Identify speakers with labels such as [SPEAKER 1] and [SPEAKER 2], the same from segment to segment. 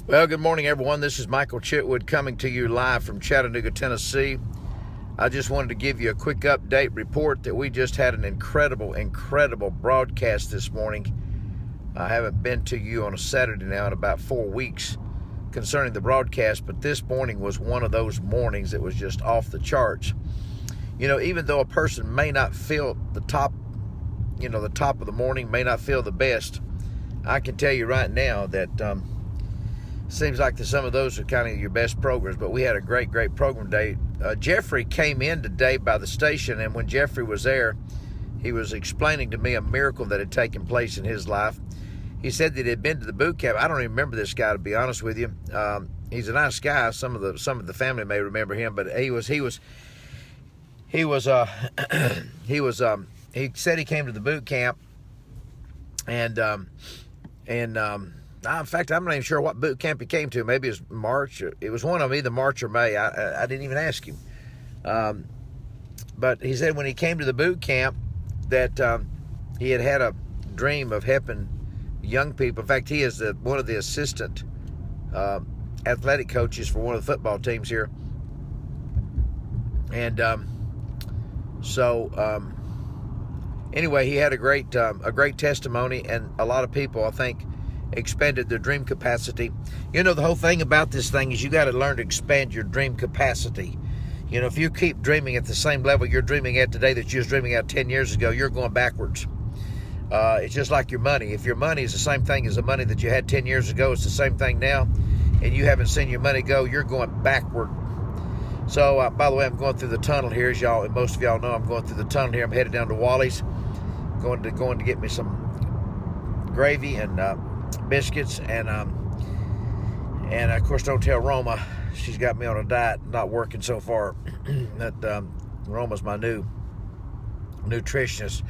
[SPEAKER 1] Well, good morning, everyone. This is Michael Chitwood coming to you live from Chattanooga, Tennessee. I just wanted to give you a quick update report that we just had an incredible broadcast this morning. I haven't been to you on a Saturday now in about 4 weeks concerning the broadcast, but this morning was one of those mornings that was just off the charts. You know, even though a person may not feel the top of the morning, may not feel the best, I can tell you right now that seems like some of those are kind of your best programs, but we had a great program day. Jeffrey came in today by the station, and when Jeffrey was there, he was explaining to me a miracle that had taken place in his life. He said that he had been to the boot camp. I don't even remember this guy, to be honest with you. He's a nice guy. Some of the family may remember him, but he said he came to the boot camp, and in fact, I'm not even sure what boot camp he came to. Maybe it was March. It was one of them, either March or May. I didn't even ask him. But he said when he came to the boot camp that he had a dream of helping young people. In fact, he is one of the assistant athletic coaches for one of the football teams here. And anyway, he had a great testimony, and a lot of people, I think, expanded their dream capacity. You know, the whole thing about this thing is you got to learn to expand your dream capacity. You know, if you keep dreaming at the same level you're dreaming at today that you was dreaming at 10 years ago, you're going backwards. It's just like your money. If your money is the same thing as the money that you had 10 years ago, it's the same thing now, and you haven't seen your money go, you're going backward. So, by the way, I'm going through the tunnel here, as y'all, and most of y'all know I'm going through the tunnel here. I'm headed down to Wally's, going to get me some gravy and biscuits, and of course, don't tell Roma. She's got me on a diet, not working so far. That Roma's my new nutritionist,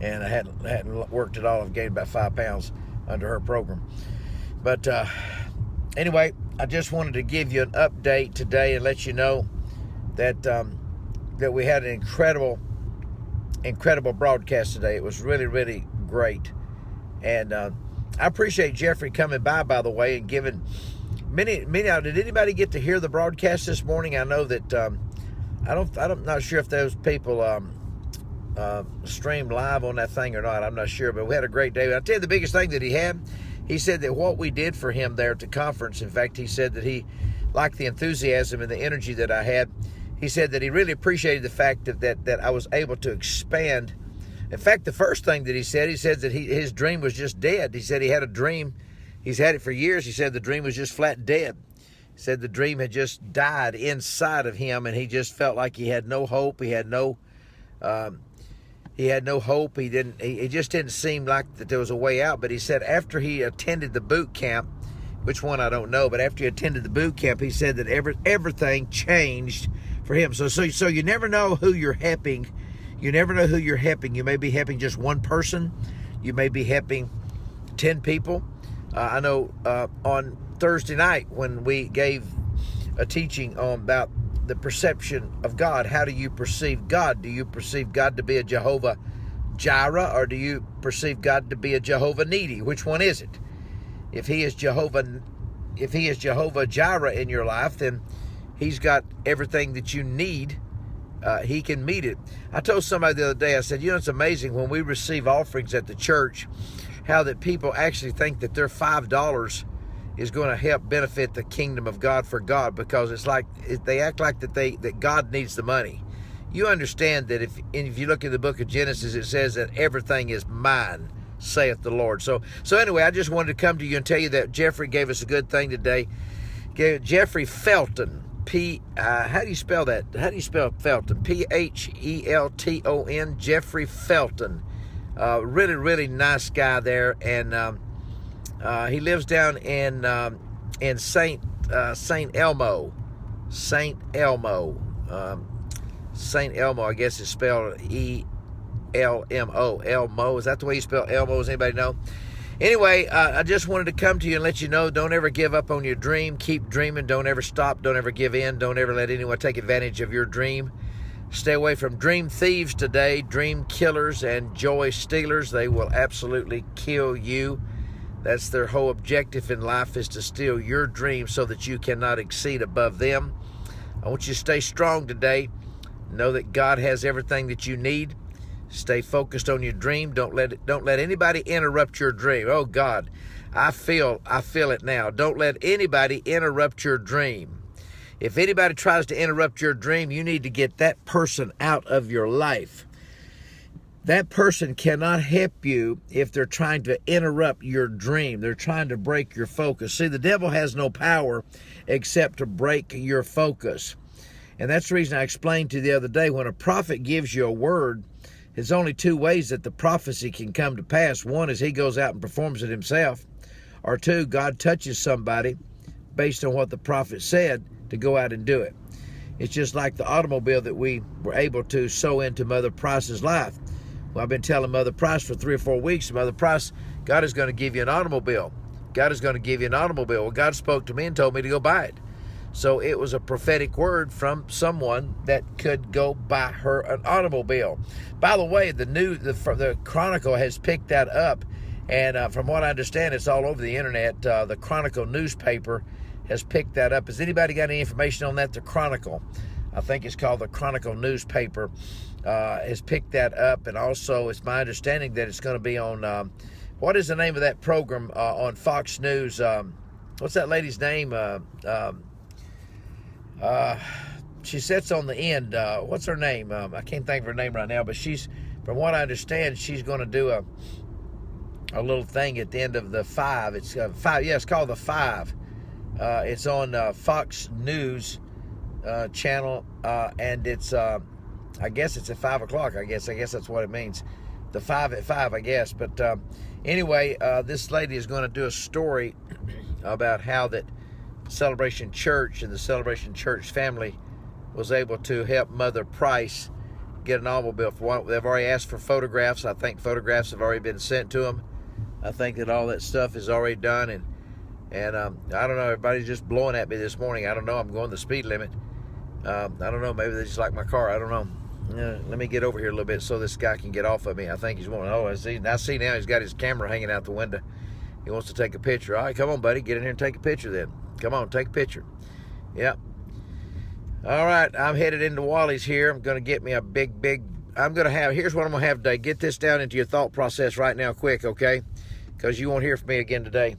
[SPEAKER 1] and I hadn't worked at all. I've gained about 5 pounds under her program. But anyway, I just wanted to give you an update today and let you know that that we had an incredible broadcast today. It was really great, and I appreciate Jeffrey coming by the way, and giving many. Did anybody get to hear the broadcast this morning? I know that I'm not sure if those people streamed live on that thing or not. I'm not sure, but we had a great day. I'll tell you the biggest thing that he said that what we did for him there at the conference, in fact, he said that he liked the enthusiasm and the energy that I had. He said that he really appreciated the fact that I was able to expand. In fact, the first thing that he said that his dream was just dead. He said he had a dream. He's had it for years. He said the dream was just flat dead. He said the dream had just died inside of him, and he just felt like he had no hope. He had no hope. He just didn't seem like that there was a way out. But he said after he attended the boot camp, which one I don't know, but after he attended the boot camp, he said that everything changed for him. So you never know who you're helping. You never know who you're helping. You may be helping just one person. You may be helping 10 people. I know on Thursday night when we gave a teaching about the perception of God. How do you perceive God? Do you perceive God to be a Jehovah Jireh, or do you perceive God to be a Jehovah Needy? Which one is it? If he is Jehovah Jireh in your life, then he's got everything that you need. He can meet it. I told somebody the other day, I said, you know, it's amazing when we receive offerings at the church, how that people actually think that their $5 is going to help benefit the kingdom of God for God, because it's like they act like that God needs the money. You understand that if you look at the book of Genesis, it says that everything is mine, saith the Lord. So anyway, I just wanted to come to you and tell you that Jeffrey gave us a good thing today. Jeffrey Felton, how do you spell that? How do you spell Felton? Phelton, Jeffrey Felton. Really nice guy there, and he lives down in Saint Elmo. Saint Elmo, I guess it's spelled E-L-M-O. Elmo, is that the way you spell Elmo? Does anybody know? Anyway, I just wanted to come to you and let you know, don't ever give up on your dream. Keep dreaming. Don't ever stop. Don't ever give in. Don't ever let anyone take advantage of your dream. Stay away from dream thieves today, dream killers and joy stealers. They will absolutely kill you. That's their whole objective in life, is to steal your dream so that you cannot exceed above them. I want you to stay strong today. Know that God has everything that you need. Stay focused on your dream. Don't let anybody interrupt your dream. Oh God, I feel it now. Don't let anybody interrupt your dream. If anybody tries to interrupt your dream, you need to get that person out of your life. That person cannot help you if they're trying to interrupt your dream. They're trying to break your focus. See, the devil has no power except to break your focus. And that's the reason I explained to you the other day, when a prophet gives you a word, there's only two ways that the prophecy can come to pass. One is he goes out and performs it himself. Or two, God touches somebody based on what the prophet said to go out and do it. It's just like the automobile that we were able to sow into Mother Price's life. Well, I've been telling Mother Price for 3 or 4 weeks, Mother Price, God is going to give you an automobile. God is going to give you an automobile. Well, God spoke to me and told me to go buy it. So it was a prophetic word from someone that could go buy her an automobile. By the way, the Chronicle has picked that up, and from what I understand, it's all over the internet. The Chronicle newspaper has picked that up. Has anybody got any information on that? The Chronicle, I think it's called the Chronicle newspaper, has picked that up, and also it's my understanding that it's going to be on, what is the name of that program on Fox News? What's that lady's name? She sits on the end. What's her name? I can't think of her name right now, but from what I understand, she's going to do a little thing at the end of the 5. It's 5. Yeah, it's called the 5. It's on Fox News channel, and it's I guess it's at 5 o'clock. I guess that's what it means. The 5 at 5, I guess. But anyway, this lady is going to do a story about how that Celebration Church and the Celebration Church family was able to help Mother Price get an automobile. For one, they've already asked for photographs. I think photographs have already been sent to them. I think that all that stuff is already done, and I don't know. Everybody's just blowing at me this morning. I don't know. I'm going the speed limit. I don't know. Maybe they just like my car. I don't know. Let me get over here a little bit so this guy can get off of me. I think he's wanting. Oh, I see now he's got his camera hanging out the window. He wants to take a picture. All right, come on, buddy. Get in here and take a picture then. Come on, take a picture. Yep. All right, I'm headed into Wally's here. I'm going to get me a big, here's what I'm going to have today. Get this down into your thought process right now quick, okay? Because you won't hear from me again today.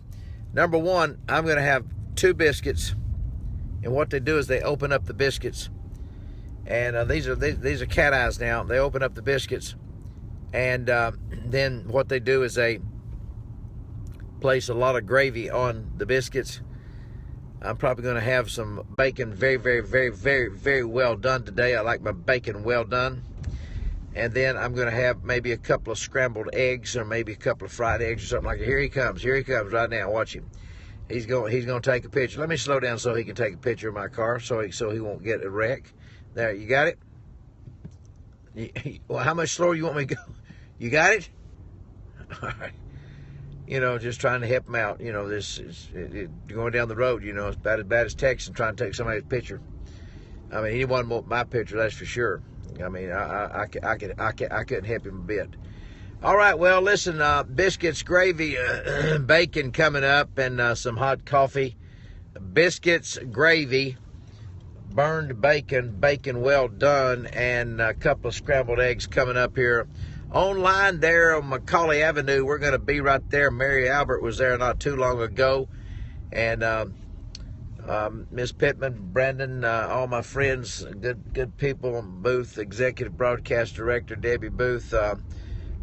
[SPEAKER 1] Number one, I'm going to have 2 biscuits. And what they do is they open up the biscuits. And these are cat eyes now. They open up the biscuits. And then what they do is they place a lot of gravy on the biscuits. I'm probably going to have some bacon very, very, very, very, very well done today. I like my bacon well done. And then I'm going to have maybe a couple of scrambled eggs or maybe a couple of fried eggs or something like that. Here he comes right now. Watch him. He's going to take a picture. Let me slow down so he can take a picture of my car so he won't get a wreck. There, you got it? Well, how much slower you want me to go? You got it? All right. Just trying to help him out. This is going down the road. It's about as bad as texting trying to take somebody's picture. I mean, he wouldn't want my picture, that's for sure. I mean, I couldn't help him a bit. All right, well, listen, biscuits, gravy, bacon coming up, and some hot coffee. Biscuits, gravy, burned bacon well done, and a couple of scrambled eggs coming up here. Online there on Macaulay Avenue, we're going to be right there. Mary Albert was there not too long ago. And Miss Pittman, Brandon, all my friends, good people, Booth, Executive Broadcast Director, Debbie Booth. All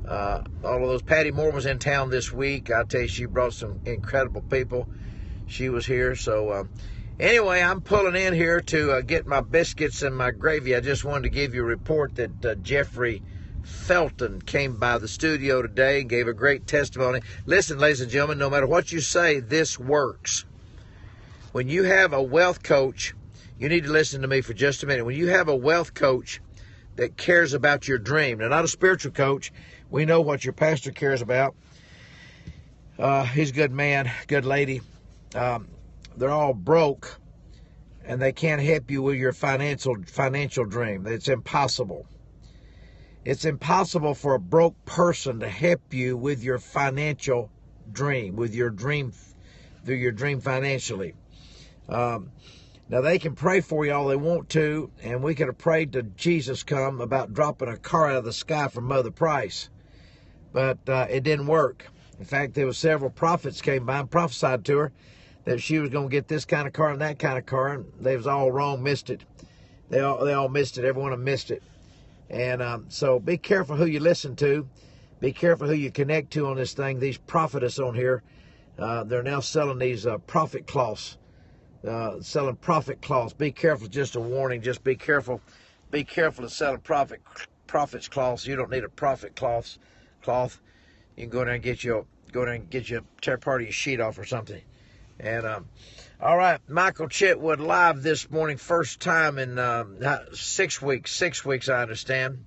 [SPEAKER 1] of those. Patty Moore was in town this week. I tell you, she brought some incredible people. She was here. So anyway, I'm pulling in here to get my biscuits and my gravy. I just wanted to give you a report that Jeffrey Felton came by the studio today and gave a great testimony. Listen, ladies and gentlemen, no matter what you say, this works. When you have a wealth coach, you need to listen to me for just a minute. When you have a wealth coach that cares about your dream, now not a spiritual coach, we know what your pastor cares about. He's a good man, good lady. They're all broke, and they can't help you with your financial dream. It's impossible. It's impossible for a broke person to help you with your financial dream, with your dream, through your dream financially. Now, they can pray for you all they want to, and we could have prayed to Jesus come about dropping a car out of the sky from Mother Price, but it didn't work. In fact, there were several prophets came by and prophesied to her that she was going to get this kind of car and that kind of car, and they was all wrong, missed it. They all missed it. Everyone missed it. And so be careful who you listen to. Be careful who you connect to on this thing. These prophetess on here, they're now selling these prophet cloths. Selling prophet cloths. Be careful, just a warning. Just be careful. Be careful of selling prophet's cloths. You don't need a prophet cloth. You can go there and get you tear part of your sheet off or something. And all right, Michael Chitwood live this morning, first time in 6 weeks. 6 weeks, I understand.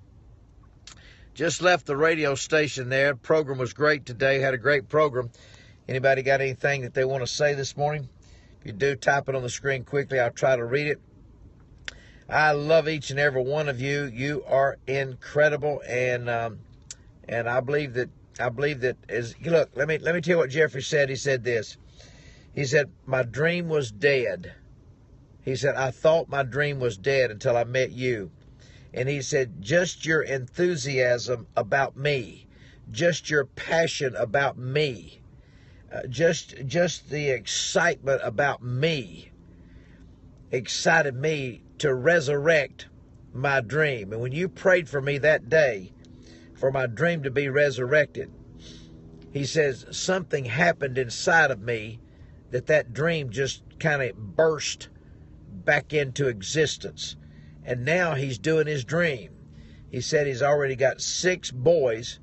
[SPEAKER 1] Just left the radio station there. Program was great today. Had a great program. Anybody got anything that they want to say this morning? If you do, type it on the screen quickly. I'll try to read it. I love each and every one of you. You are incredible, and I believe that look. Let me tell you what Jeffrey said. He said this. He said, my dream was dead. He said, I thought my dream was dead until I met you. And he said, just your enthusiasm about me, just your passion about me, just the excitement about me, excited me to resurrect my dream. And when you prayed for me that day, for my dream to be resurrected, he says, something happened inside of me that dream just kind of burst back into existence. And now he's doing his dream. He said he's already got 6 boys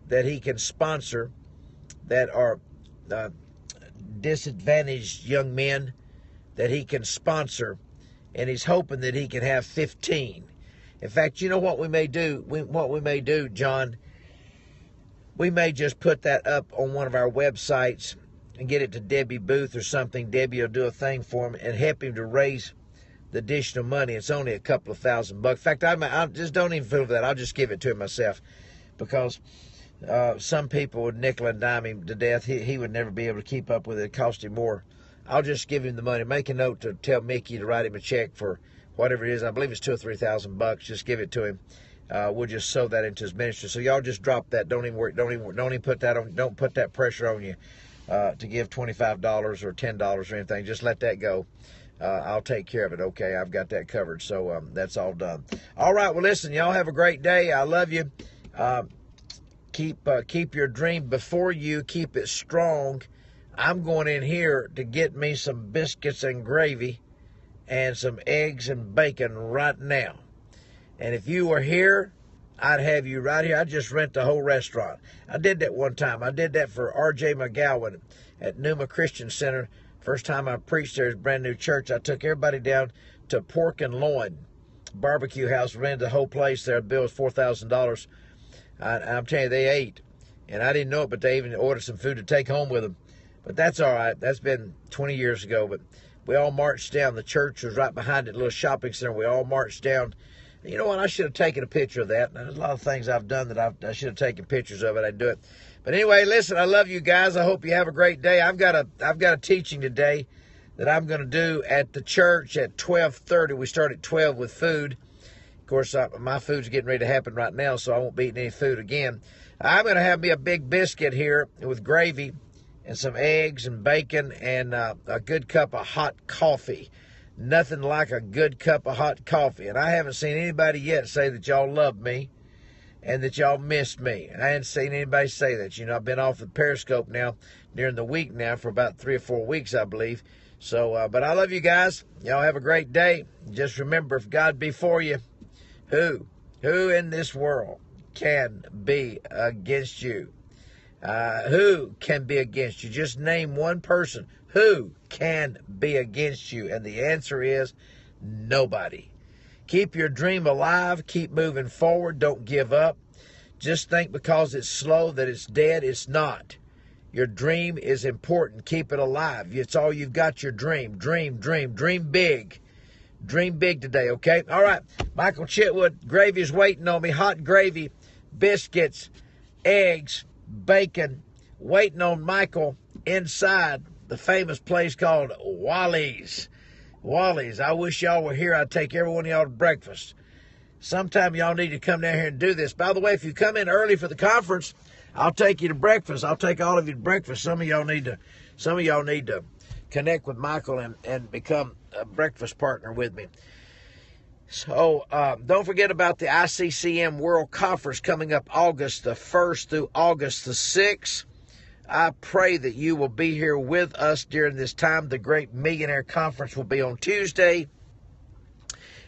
[SPEAKER 1] that he can sponsor that are disadvantaged young men that he can sponsor. And he's hoping that he can have 15. In fact, you know what we may do? What we may do, John, we may just put that up on one of our websites and get it to Debbie Booth or something. Debbie will do a thing for him and help him to raise the additional money. It's only a couple of $1,000. In fact, I just don't even feel that. I'll just give it to him myself, because some people would nickel and dime him to death. He would never be able to keep up with it. It cost him more. I'll just give him the money. Make a note to tell Mickey to write him a check for whatever it is. I believe it's $2,000 or $3,000. Just give it to him. We'll just sow that into his ministry. So y'all just drop that. Don't even worry. Don't even put that on. Don't put that pressure on you to give $25 or $10 or anything. Just let that go. I'll take care of it. Okay, I've got that covered. So that's all done. All right. Well, listen, y'all have a great day. I love you. Keep your dream before you. Keep it strong. I'm going in here to get me some biscuits and gravy and some eggs and bacon right now. And if you were here, I'd have you right here. I'd just rent the whole restaurant. I did that one time. I did that for R.J. McGowan at Numa Christian Center. First time I preached there, brand new church. I took everybody down to Pork and Loin barbecue house, rented the whole place there. The bill was $4,000. I'm telling you, they ate. And I didn't know it, but they even ordered some food to take home with them. But that's all right. That's been 20 years ago. But we all marched down. The church was right behind it, a little shopping center. We all marched down. You know what? I should have taken a picture of that. There's a lot of things I've done that I should have taken pictures of it. I didn't do it. But anyway, listen, I love you guys. I hope you have a great day. I've got a teaching today that I'm going to do at the church at 12:30. We start at 12 with food. Of course, my food's getting ready to happen right now, so I won't be eating any food again. I'm going to have me a big biscuit here with gravy and some eggs and bacon and a good cup of hot coffee. Nothing like a good cup of hot coffee. And I haven't seen anybody yet say that y'all love me and that y'all missed me. I haven't seen anybody say that. You know, I've been off of Periscope now during the week now for about 3 or 4 weeks, I believe. So, but I love you guys. Y'all have a great day. Just remember, if God be for you, who in this world can be against you? Who can be against you? Just name one person. Who can be against you? And the answer is nobody. Keep your dream alive. Keep moving forward. Don't give up. Just think because it's slow that it's dead. It's not. Your dream is important. Keep it alive. It's all you've got, your dream. Dream big. Dream big today, okay? All right. Michael Chitwood, gravy's waiting on me. Hot gravy, biscuits, eggs, bacon, waiting on Michael inside the famous place called Wally's. Wally's. I wish y'all were here. I'd take every one of y'all to breakfast. Sometime y'all need to come down here and do this. By the way, if you come in early for the conference, I'll take you to breakfast. I'll take all of you to breakfast. Some of y'all need to connect with Michael and become a breakfast partner with me. So don't forget about the ICCM World Conference coming up August the 1st through August the 6th. I pray that you will be here with us during this time. The Great Millionaire Conference will be on Tuesday.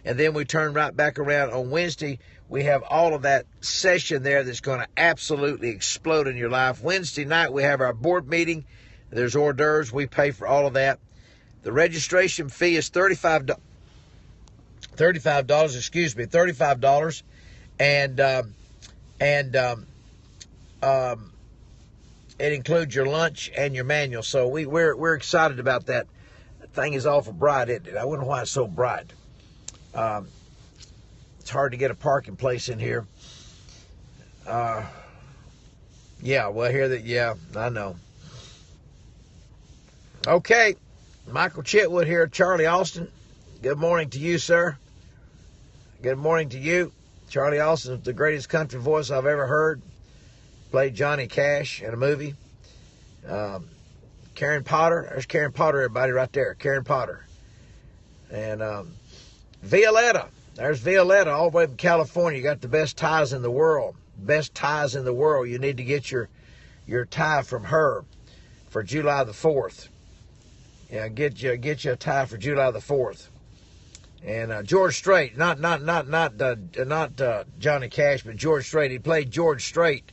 [SPEAKER 1] And then we turn right back around on Wednesday. We have all of that session there that's going to absolutely explode in your life. Wednesday night, we have our board meeting. There's hors d'oeuvres. We pay for all of that. The registration fee is $35. $35. It includes your lunch and your manual. So we're excited about that. That thing is awful bright, isn't it? I wonder why it's so bright. It's hard to get a parking place in here. Yeah, I know. Okay, Michael Chitwood here, Charlie Austin. Good morning to you, sir. Good morning to you. Charlie Austin is the greatest country voice I've ever heard. Played Johnny Cash in a movie. Karen Potter. There's Karen Potter, everybody, right there. Karen Potter. And Violetta. There's Violetta all the way from California. You got the best ties in the world. Best ties in the world. You need to get your tie from her for July the 4th. Yeah, get you a tie for July the 4th. And George Strait, not Johnny Cash, but George Strait. He played George Strait.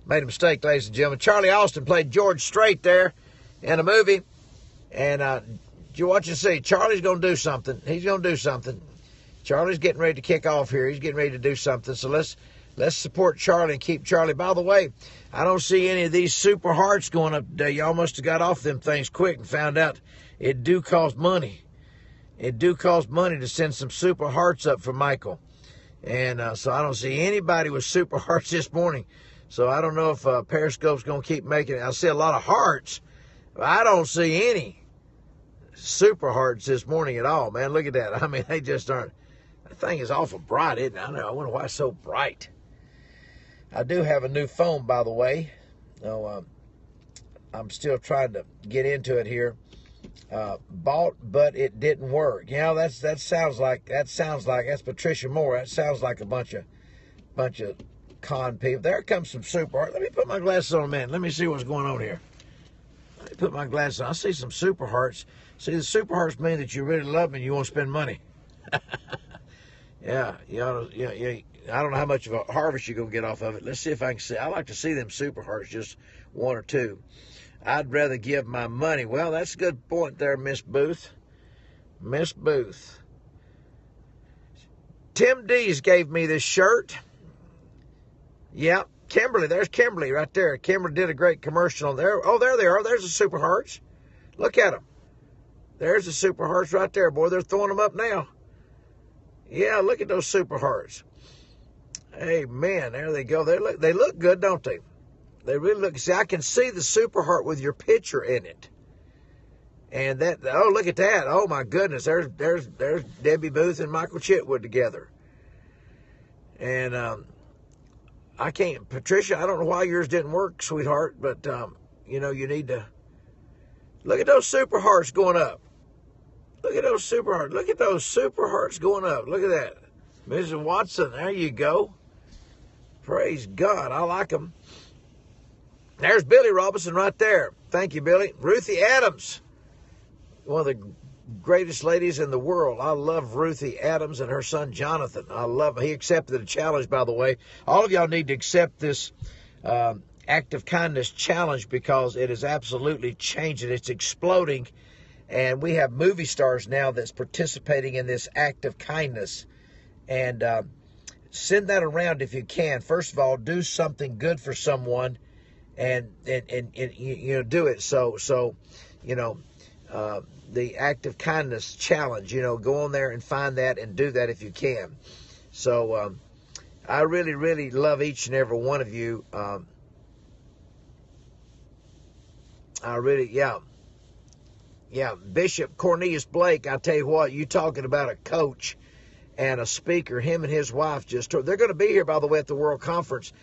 [SPEAKER 1] Made a mistake, ladies and gentlemen. Charlie Austin played George Strait there in a movie. And you watch and see. Charlie's going to do something. He's going to do something. Charlie's getting ready to kick off here. He's getting ready to do something. So let's support Charlie and keep Charlie. By the way, I don't see any of these super hearts going up today. Y'all must have got off them things quick and found out it do cost money. It do cost money to send some super hearts up for Michael. And so I don't see anybody with super hearts this morning. So I don't know if Periscope's going to keep making it. I see a lot of hearts, but I don't see any super hearts this morning at all, man. Look at that. I mean, they just aren't. That thing is awful bright, isn't it? I know. I wonder why it's so bright. I do have a new phone, by the way. So, I'm still trying to get into it here. Bought, but it didn't work. You know, that sounds like that's Patricia Moore. That sounds like a bunch of con people. There comes some super hearts. Let me put my glasses on a minute. Let me see what's going on here. Let me put my glasses on. I see some super hearts. See, the super hearts mean that you really love me and you won't spend money. Yeah, I don't know how much of a harvest you're going to get off of it. Let's see if I can see. I like to see them super hearts, just one or two. I'd rather give my money. Well, that's a good point there, Miss Booth. Miss Booth. Tim Dees gave me this shirt. Yeah, Kimberly. There's Kimberly right there. Kimberly did a great commercial there. Oh, there they are. There's the super hearts. Look at them. There's the super hearts right there, boy. They're throwing them up now. Yeah, look at those super hearts. Hey, man, there they go. They look good, don't they? They really look. See, I can see the super heart with your picture in it. And that, oh, look at that. Oh, my goodness. There's Debbie Booth and Michael Chitwood together. And I can't, Patricia, I don't know why yours didn't work, sweetheart, but, you need to, look at those super hearts going up. Look at those super hearts. Look at those super hearts going up. Look at that. Mrs. Watson, there you go. Praise God. I like them. There's Billy Robinson right there. Thank you, Billy. Ruthie Adams, one of the greatest ladies in the world. I love Ruthie Adams and her son Jonathan. I love him. He accepted the challenge, by the way. All of y'all need to accept this act of kindness challenge because it is absolutely changing. It's exploding. And we have movie stars now that's participating in this act of kindness. And send that around if you can. First of all, do something good for someone and do it. So the act of kindness challenge, go on there and find that and do that if you can. So I really, really love each and every one of you. Yeah, Bishop Cornelius Blake, I tell you what, you talking about a coach and a speaker, him and his wife they're going to be here, by the way, at the World Conference,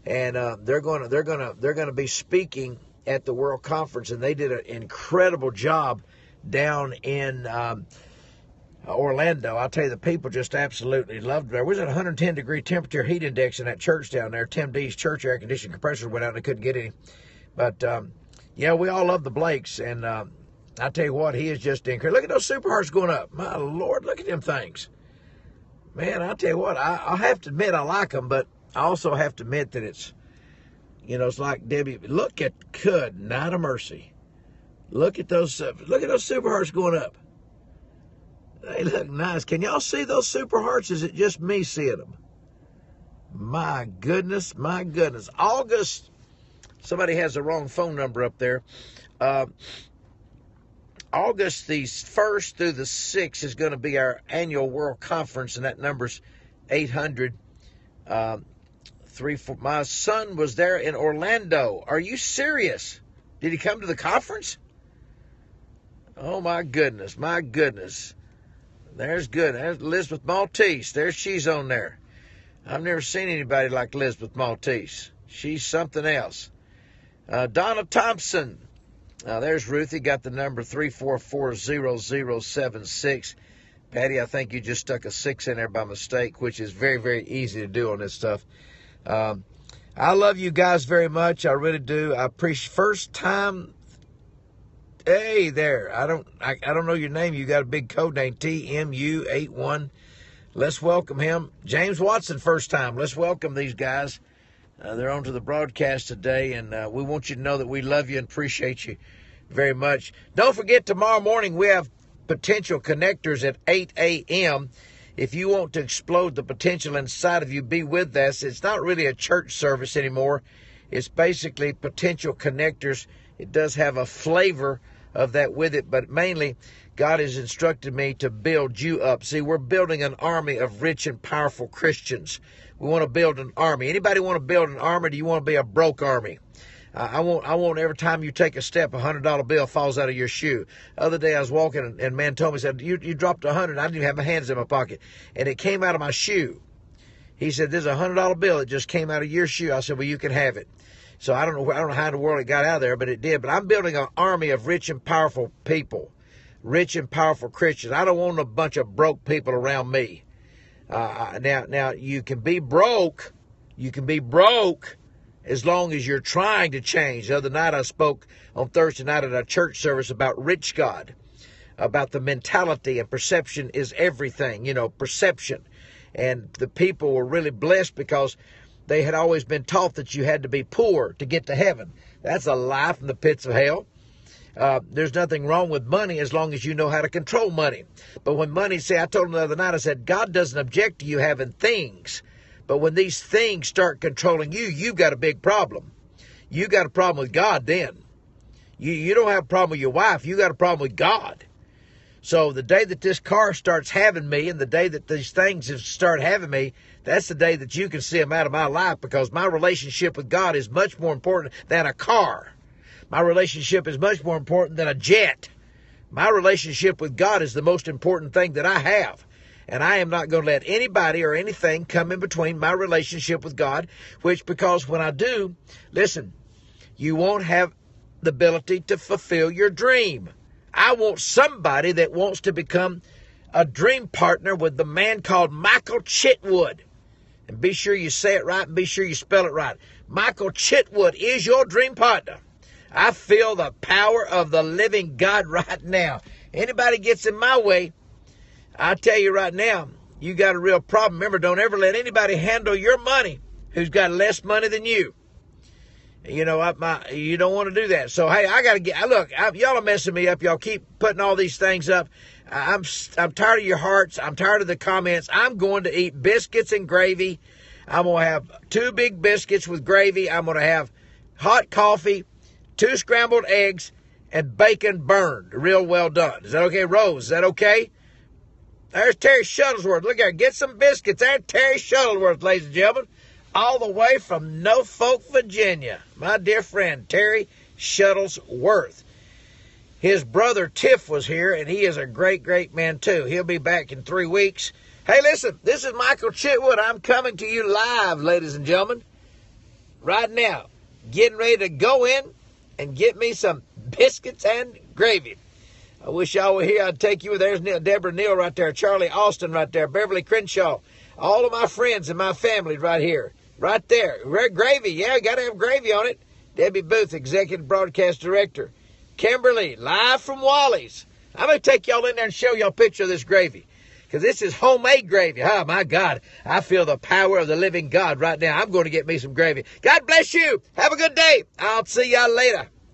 [SPEAKER 1] and they're going to be speaking at the World Conference, and they did an incredible job down in Orlando. I'll tell you, the people just absolutely loved it. There was a 110-degree temperature heat index in that church down there. Tim D's church air conditioning compressors went out and they couldn't get any. But, yeah, we all love the Blakes, and I tell you what, he is just incredible. Look at those Super Hearts going up. My Lord, look at them things. Man, I tell you what, I'll have to admit I like them, but I also have to admit that it's, it's like Debbie. Look at good night of mercy. Look at those Super Hearts going up. They look nice. Can y'all see those Super Hearts? Is it just me seeing them? My goodness, my goodness. August, somebody has the wrong phone number up there. August the 1st through the 6th is going to be our annual World Conference, and that number's 800 34. My son was there in Orlando. Are you serious? Did he come to the conference? Oh, my goodness, my goodness. There's good. There's Elizabeth Maltese. There she's on there. I've never seen anybody like Elizabeth Maltese. She's something else. Donna Thompson. There's Ruthie, got the number 3440076. Patty, I think you just stuck a 6 in there by mistake, which is very, very easy to do on this stuff. I love you guys very much. I really do. I appreciate first time. Hey there. I don't know your name. You got a big code name, TMU81. Let's welcome him. James Watson, first time. Let's welcome these guys. They're on to the broadcast today, and we want you to know that we love you and appreciate you very much. Don't forget, tomorrow morning we have potential connectors at 8 a.m. If you want to explode the potential inside of you, be with us. It's not really a church service anymore. It's basically potential connectors. It does have a flavor of that with it, but mainly God has instructed me to build you up. See, we're building an army of rich and powerful Christians. We want to build an army. Anybody want to build an army? Or do you want to be a broke army? I want every time you take a step, $100 bill falls out of your shoe. The other day I was walking and man told me, said, you dropped 100. I didn't even have my hands in my pocket. And it came out of my shoe. He said, there's a $100 bill that just came out of your shoe. I said, well, you can have it. So I don't know how in the world it got out of there, but it did. But I'm building an army of rich and powerful people, rich and powerful Christians. I don't want a bunch of broke people around me. Now you can be broke. You can be broke as long as you're trying to change. The other night I spoke on Thursday night at a church service about rich God, about the mentality and perception is everything, perception. And the people were really blessed because they had always been taught that you had to be poor to get to heaven. That's a lie from the pits of hell. There's nothing wrong with money as long as you know how to control money. But when money, I told them the other night, I said, God doesn't object to you having things. But when these things start controlling you, you've got a big problem. You got a problem with God then. You don't have a problem with your wife. You got a problem with God. So the day that this car starts having me and the day that these things start having me, that's the day that you can see them out of my life, because my relationship with God is much more important than a car. My relationship is much more important than a jet. My relationship with God is the most important thing that I have. And I am not going to let anybody or anything come in between my relationship with God, because when I do, listen, you won't have the ability to fulfill your dream. I want somebody that wants to become a dream partner with the man called Michael Chitwood. And be sure you say it right and be sure you spell it right. Michael Chitwood is your dream partner. I feel the power of the living God right now. Anybody gets in my way, I tell you right now, you got a real problem. Remember, don't ever let anybody handle your money who's got less money than you. You don't want to do that. So, hey, I got to y'all are messing me up. Y'all keep putting all these things up. I'm tired of your hearts. I'm tired of the comments. I'm going to eat biscuits and gravy. I'm going to have 2 big biscuits with gravy. I'm going to have hot coffee, 2 scrambled eggs, and bacon burned. Real well done. Is that okay, Rose? Is that okay? There's Terry Shuttlesworth. Look there. Get some biscuits. There's Terry Shuttlesworth, ladies and gentlemen. All the way from Norfolk, Virginia. My dear friend, Terry Shuttlesworth. His brother Tiff was here, and he is a great, great man too. He'll be back in 3 weeks. Hey, listen, this is Michael Chitwood. I'm coming to you live, ladies and gentlemen, right now. Getting ready to go in and get me some biscuits and gravy. I wish y'all were here. I'd take you. There's Deborah Neal right there, Charlie Austin right there, Beverly Crenshaw, all of my friends and my family right here, right there. Gravy, yeah, got to have gravy on it. Debbie Booth, Executive Broadcast Director. Kimberly, live from Wally's. I'm going to take y'all in there and show y'all a picture of this gravy, because this is homemade gravy. Oh, my God. I feel the power of the living God right now. I'm going to get me some gravy. God bless you. Have a good day. I'll see y'all later.